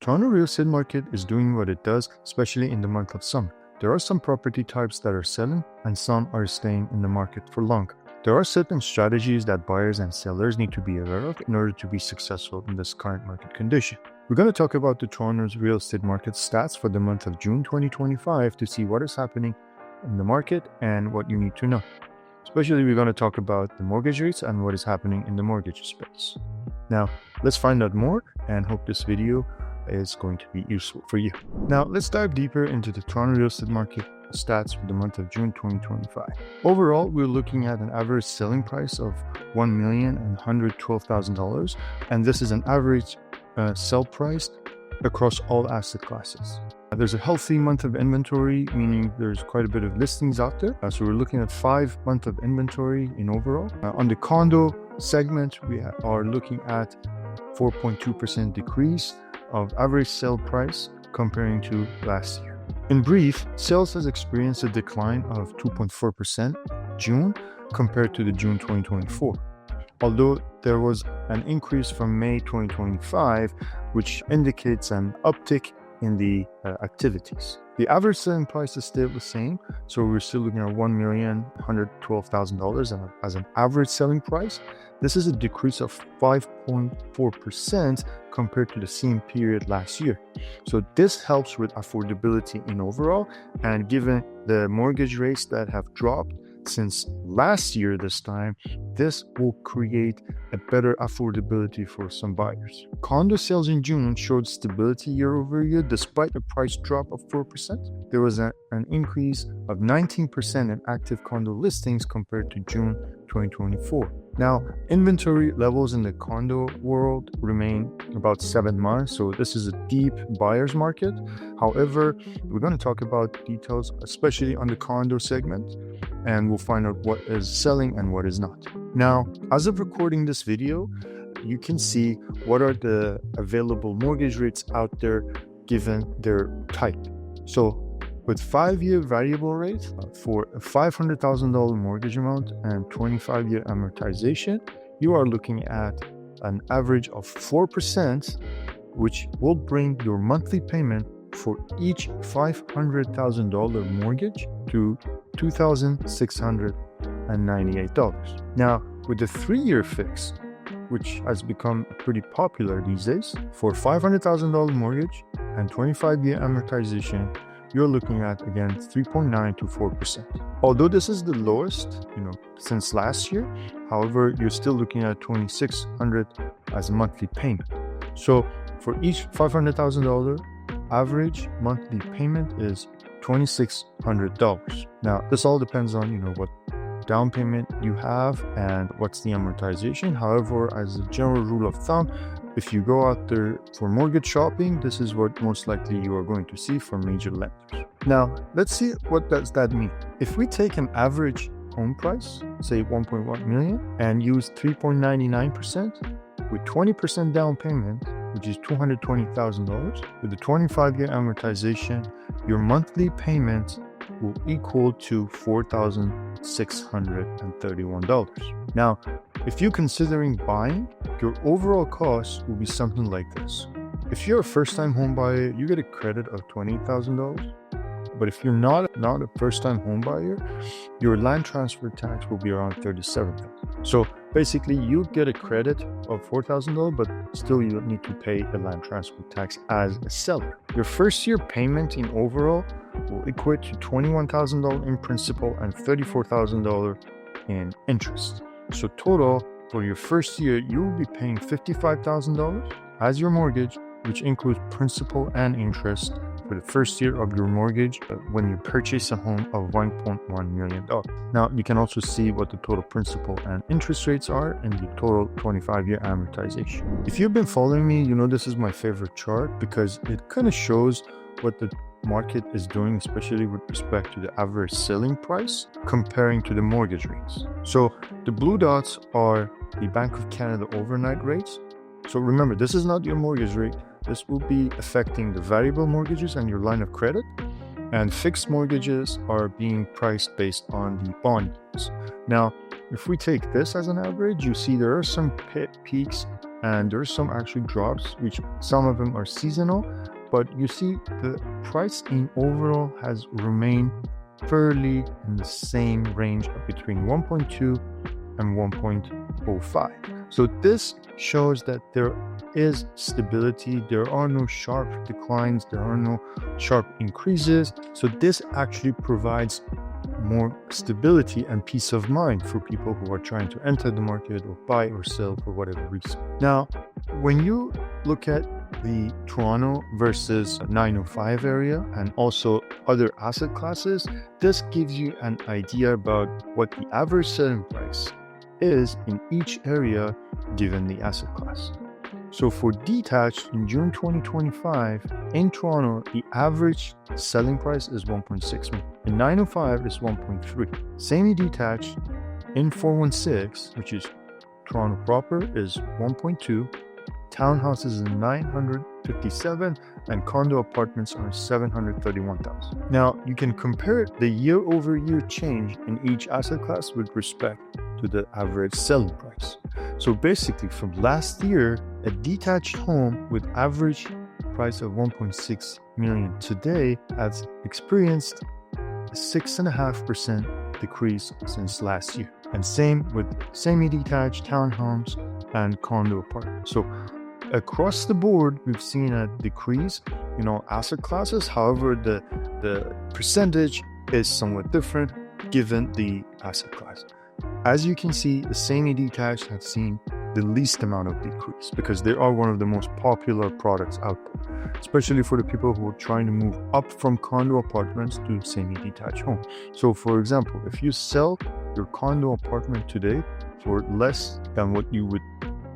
Toronto real estate market is doing what it does, especially in the month of summer. There are some property types that are selling and some are staying in the market for longer. There are certain strategies that buyers and sellers need to be aware of in order to be successful in this current market condition. We're going to talk about the Toronto's real estate market stats for the month of June 2025 to see what is happening in the market and what you need to know. Especially, we're going to talk about the mortgage rates and what is happening in the mortgage space. Now, let's find out more and hope this video is going to be useful for you. Now, let's dive deeper into the Toronto real estate market stats for the month of June 2025. Overall, we're looking at an average selling price of $1,112,000, and this is an average sell price across all asset classes. There's a healthy month of inventory, meaning there's quite a bit of listings out there. So we're looking at 5 months of inventory in overall. On the condo segment, we are looking at 4.2% decrease of average sale price comparing to last year. In brief, sales has experienced a decline of 2.4% June compared to the June 2024. Although there was an increase from May 2025, which indicates an uptick in the activities. The average selling price is still the same, so we're still looking at $1,112,000 as an average selling price. This is a decrease of 5.4% compared to the same period last year. So this helps with affordability in overall, and given the mortgage rates that have dropped since last year this time, this will create a better affordability for some buyers. Condo sales in June showed stability year over year despite a price drop of 4%. There was an increase of 19% in active condo listings compared to June 2024. Now, inventory levels in the condo world remain about 7 months, so this is a deep buyer's market. However, we're going to talk about details, especially on the condo segment, and we'll find out what is selling and what is not. Now, as of recording this video, you can see what are the available mortgage rates out there given their type. So with 5-year variable rate for a $500,000 mortgage amount and 25-year amortization, you are looking at an average of 4%, which will bring your monthly payment for each $500,000 mortgage to $2,698. Now, with the 3-year fix, which has become pretty popular these days, for $500,000 mortgage and 25-year amortization, you're looking at, again, 3.9 to 4%. Although this is the lowest, since last year, however, you're still looking at $2,600 as a monthly payment. So for each $500,000, average monthly payment is $2,600. Now, this all depends on, what down payment you have and what's the amortization. However, as a general rule of thumb, if you go out there for mortgage shopping, this is what most likely you are going to see from major lenders. Now, let's see what does that mean. If we take an average home price, say 1.1 million, and use 3.99% with 20% down payment, which is $220,000, with the 25-year amortization, your monthly payment will equal to $4,631. Now, if you're considering buying, your overall cost will be something like this. If you're a first-time home buyer, you get a credit of $28,000. But if you're not a first-time home buyer, your land transfer tax will be around $37,000. So basically, you get a credit of $4,000, but still you need to pay a land transfer tax as a seller. Your first-year payment in overall will equate to $21,000 in principal and $34,000 in interest. So total, for your first year, you will be paying $55,000 as your mortgage, which includes principal and interest for the first year of your mortgage when you purchase a home of $1.1 million. Now, you can also see what the total principal and interest rates are in the total 25-year amortization. If you've been following me, this is my favorite chart because it kind of shows what the market is doing, especially with respect to the average selling price comparing to the mortgage rates. So the blue dots are the Bank of Canada overnight rates. So remember, this is not your mortgage rate. This will be affecting the variable mortgages and your line of credit. and fixed mortgages are being priced based on the bond yields. Now, if we take this as an average, you see there are some peaks and there are some actually drops, which some of them are seasonal, but you see the price in overall has remained fairly in the same range of between 1.2 and 1.05. So this shows that there is stability. There are no sharp declines. There are no sharp increases. So this actually provides more stability and peace of mind for people who are trying to enter the market or buy or sell for whatever reason. Now, when you look at the Toronto versus 905 area and also other asset classes, this gives you an idea about what the average selling price is in each area given the asset class. So for detached in June 2025 in Toronto, the average selling price is 1.6 million. In 905 is 1.3. Semi-detached in 416, which is Toronto proper, is 1.2. Townhouses is 957 and condo apartments are 731,000. Now, you can compare the year-over-year change in each asset class with respect to the average selling price. So basically, from last year, a detached home with average price of 1.6 million today has experienced a 6.5% decrease since last year. And same with semi-detached townhomes and condo apartments. So across the board, we've seen a decrease in all asset classes. However, the percentage is somewhat different given the asset class. As you can see, the semi-detached have seen the least amount of decrease because they are one of the most popular products out there, especially for the people who are trying to move up from condo apartments to semi-detached home. So for example, if you sell your condo apartment today for less than what you would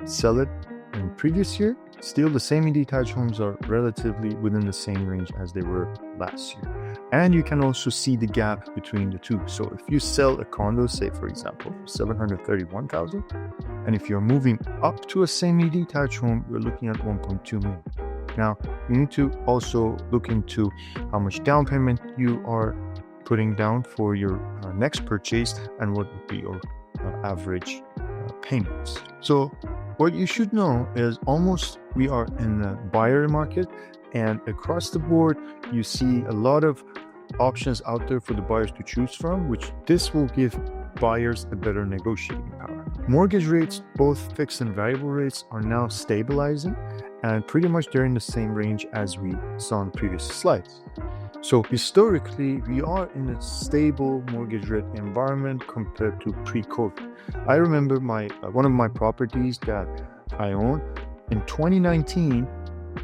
sell it in the previous year, still the semi-detached homes are relatively within the same range as they were last year. And you can also see the gap between the two. So if you sell a condo, say for example, for 731,000, and if you're moving up to a semi-detached home, you're looking at 1.2 million. Now, you need to also look into how much down payment you are putting down for your next purchase and what would be your average payments. So what you should know is almost we are in the buyer market, and across the board, you see a lot of options out there for the buyers to choose from, which this will give buyers a better negotiating power. Mortgage rates, both fixed and variable rates, are now stabilizing and pretty much they're in the same range as we saw in the previous slides. So historically, we are in a stable mortgage rate environment compared to pre-COVID. I remember one of my properties that I own in 2019,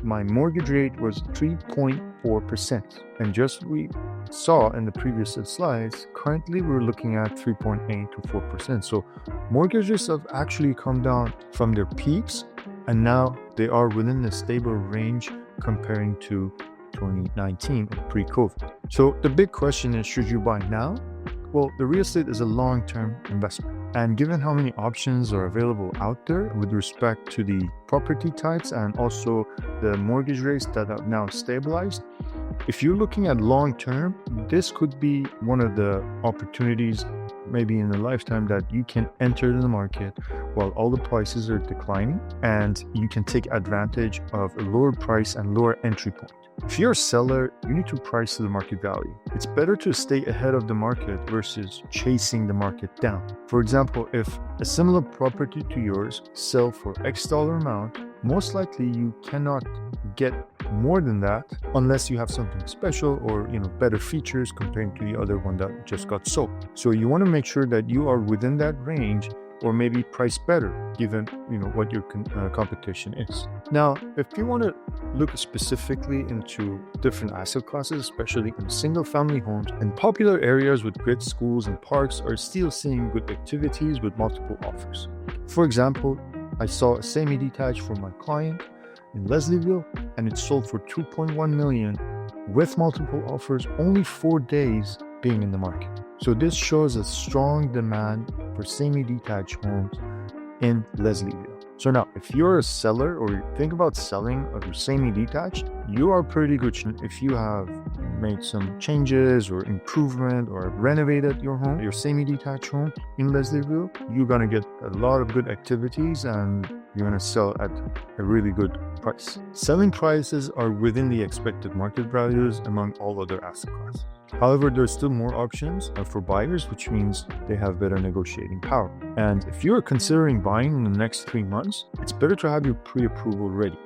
my mortgage rate was 3.4%. And just we saw in the previous slides, currently we're looking at 3.8 to 4%. So mortgage rates have actually come down from their peaks, and now they are within a stable range comparing to 2019 or pre-COVID. So the big question is, should you buy now? Well, the real estate is a long-term investment. And given how many options are available out there with respect to the property types and also the mortgage rates that have now stabilized, if you're looking at long-term, this could be one of the opportunities maybe in a lifetime that you can enter the market while all the prices are declining, and you can take advantage of a lower price and lower entry point. If you're a seller, you need to price to the market value. It's better to stay ahead of the market versus chasing the market down. For example, if a similar property to yours sells for X dollar amount, most likely you cannot get more than that unless you have something special or better features compared to the other one that just got sold. So you want to make sure that you are within that range, or maybe price better given what your competition is. Now, if you want to look specifically into different asset classes, especially in single family homes, and popular areas with great schools and parks are still seeing good activities with multiple offers. For example, I saw a semi-detached for my client in Leslieville, and it sold for 2.1 million with multiple offers, only 4 days being in the market. So this shows a strong demand for semi-detached homes in Leslieville. So now, if you're a seller or you think about selling of your semi-detached, you are pretty good if you have made some changes or improvement or renovated your home, your semi-detached home in Leslieville. You're gonna get a lot of good activities and you're gonna sell at a really good price. Selling prices are within the expected market values among all other asset classes. However, there's still more options for buyers, which means they have better negotiating power. And if you're considering buying in the next 3 months, it's better to have your pre-approval ready.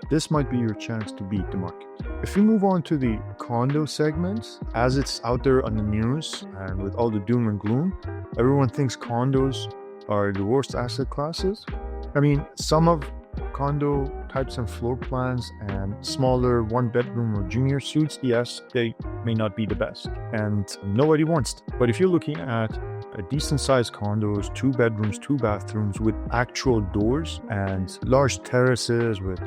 This might be your chance to beat the market. If we move on to the condo segment, as it's out there on the news and with all the doom and gloom, everyone thinks condos are the worst asset classes. I mean, some of condo types and floor plans and smaller 1-bedroom or junior suites, yes, they may not be the best and nobody wants them. But if you're looking at a decent sized condos, 2 bedrooms, 2 bathrooms with actual doors and large terraces with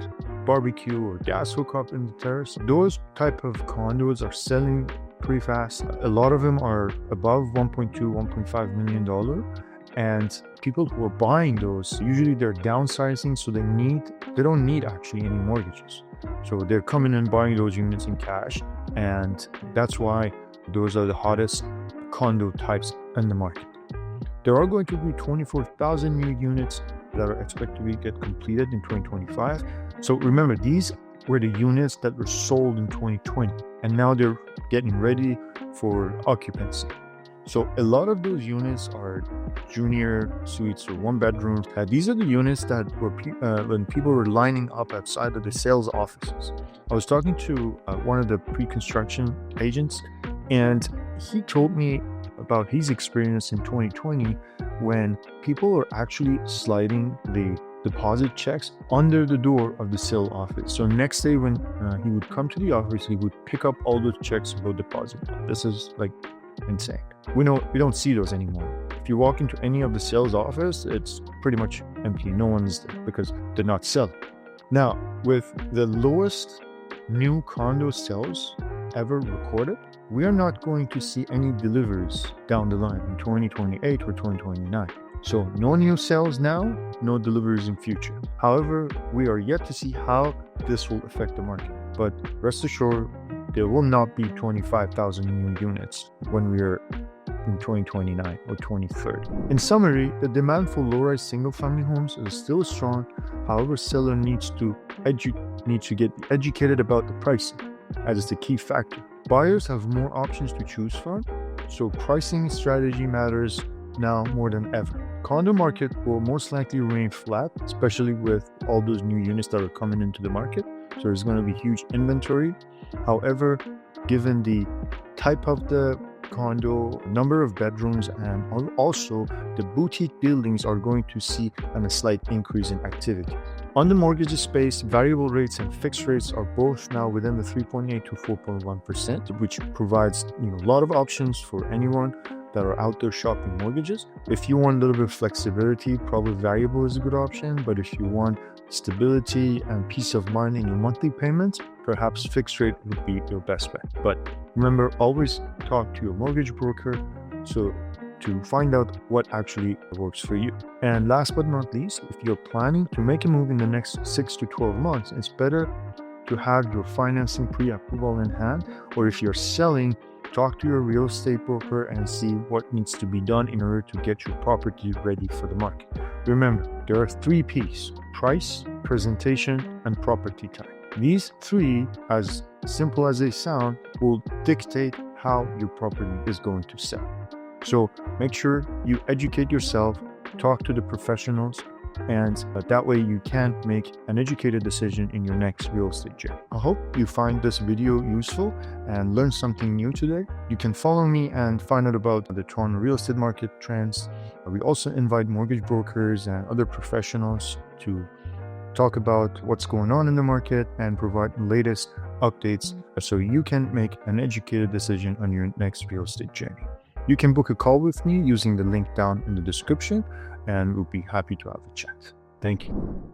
barbecue or gas hookup in the terrace, those type of condos are selling pretty fast. A lot of them are above $1.2, $1.5 million. And people who are buying those, usually they're downsizing, so they don't need actually any mortgages. So they're coming and buying those units in cash, and that's why those are the hottest condo types in the market. There are going to be 24,000 new units that are expected to get completed in 2025. So remember, these were the units that were sold in 2020, and now they're getting ready for occupancy. So a lot of those units are junior suites or 1-bedroom. These are the units that were when people were lining up outside of the sales offices. I was talking to one of the pre-construction agents, and he told me about his experience in 2020 when people were actually sliding the deposit checks under the door of the sale office. So next day when he would come to the office, he would pick up all those checks about deposit. This is like insane. We don't see those anymore. If you walk into any of the sales office, it's pretty much empty. No one's there because they're not selling. Now, with the lowest new condo sales ever recorded, we are not going to see any deliveries down the line in 2028 or 2029. So no new sales now, no deliveries in future. However, we are yet to see how this will affect the market. But rest assured, there will not be 25,000 new units when we are in 2029 or 2030. In summary, the demand for low-rise single-family homes is still strong. However, seller needs to get educated about the pricing, as the key factor. Buyers have more options to choose from, so pricing strategy matters now more than ever. Condo market will most likely remain flat, especially with all those new units that are coming into the market. So there's going to be huge inventory. However, given the type of the condo, number of bedrooms, and also the boutique buildings are going to see a slight increase in activity. On the mortgage space, variable rates and fixed rates are both now within the 3.8 to 4.1%, which provides a lot of options for anyone that are out there shopping mortgages. If you want a little bit of flexibility, probably variable is a good option. But if you want stability and peace of mind in your monthly payments, perhaps fixed rate would be your best bet. But remember, always talk to your mortgage broker to find out what actually works for you. And last but not least, if you're planning to make a move in the next 6 to 12 months, it's better to have your financing pre-approval in hand, or if you're selling, talk to your real estate broker and see what needs to be done in order to get your property ready for the market. Remember, there are 3 P's: price, presentation, and property type. These 3, as simple as they sound, will dictate how your property is going to sell. So make sure you educate yourself, talk to the professionals, and that way you can make an educated decision in your next real estate journey. I hope you find this video useful and learn something new today. You can follow me and find out about the Toronto real estate market trends. We also invite mortgage brokers and other professionals to talk about what's going on in the market and provide the latest updates so you can make an educated decision on your next real estate journey. You can book a call with me using the link down in the description, and we'll be happy to have a chat. Thank you.